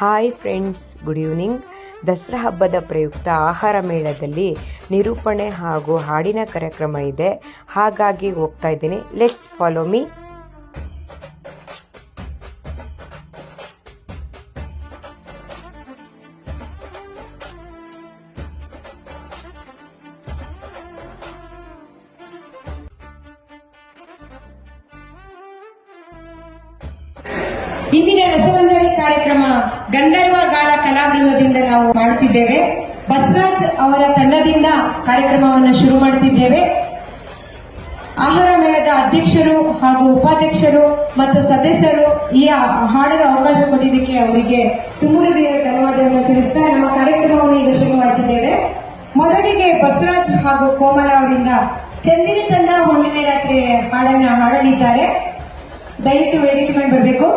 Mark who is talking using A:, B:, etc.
A: Hi friends, good evening. Dasara ಹಬ್ಬದ ಪ್ರಯುಕ್ತ ಆಹಾರ ಮೇಳದಲ್ಲಿ ನಿರೂಪಣೆ ಹಾಗೂ ಹಾಡಿನ ಕಾರ್ಯಕ್ರಮ ಇದೆ. ಹಾಗಾಗಿ ಹೋಗ್ತಾ ಇದ್ದೀನಿ. Let's follow me.
B: ಇಂದಿನ ರಸಮಂಜರಿ ಕಾರ್ಯಕ್ರಮ ಗಂಧರ್ವ ಗಾನ ಕಲಾವೃಂದದಿಂದ ನಾವು ಮಾಡುತ್ತಿದ್ದೇವೆ. ಬಸವರಾಜ್ ಅವರ ತಂಡದಿಂದ ಕಾರ್ಯಕ್ರಮವನ್ನು ಶುರು ಮಾಡುತ್ತಿದ್ದೇವೆ. ಆಹಾರ ಮೇಳದ ಅಧ್ಯಕ್ಷರು ಹಾಗೂ ಉಪಾಧ್ಯಕ್ಷರು ಮತ್ತು ಸದಸ್ಯರು ಈ ಹಾಡಲು ಅವಕಾಶ ಕೊಟ್ಟಿದ್ದಕ್ಕೆ ಅವರಿಗೆ ತುಂಬುವುದೇ ಧನ್ಯವಾದವನ್ನು ತಿಳಿಸ್ತಾ ನಮ್ಮ ಕಾರ್ಯಕ್ರಮವನ್ನು ಈಗ ಶುರು ಮಾಡುತ್ತಿದ್ದೇವೆ. ಮೊದಲಿಗೆ ಬಸವರಾಜ್ ಹಾಗೂ ಕೋಮಲ ಅವರಿಂದ ಚಂದಿರ ತಂದ ಹುಣ್ಣಿಮೆ ರಾತ್ರಿ ಹಾಡನ್ನು ಹಾಡಲಿದ್ದಾರೆ. ದಯವಿಟ್ಟು ವೇದಿಕೆ ಮೇಲೆ ಬರಬೇಕು.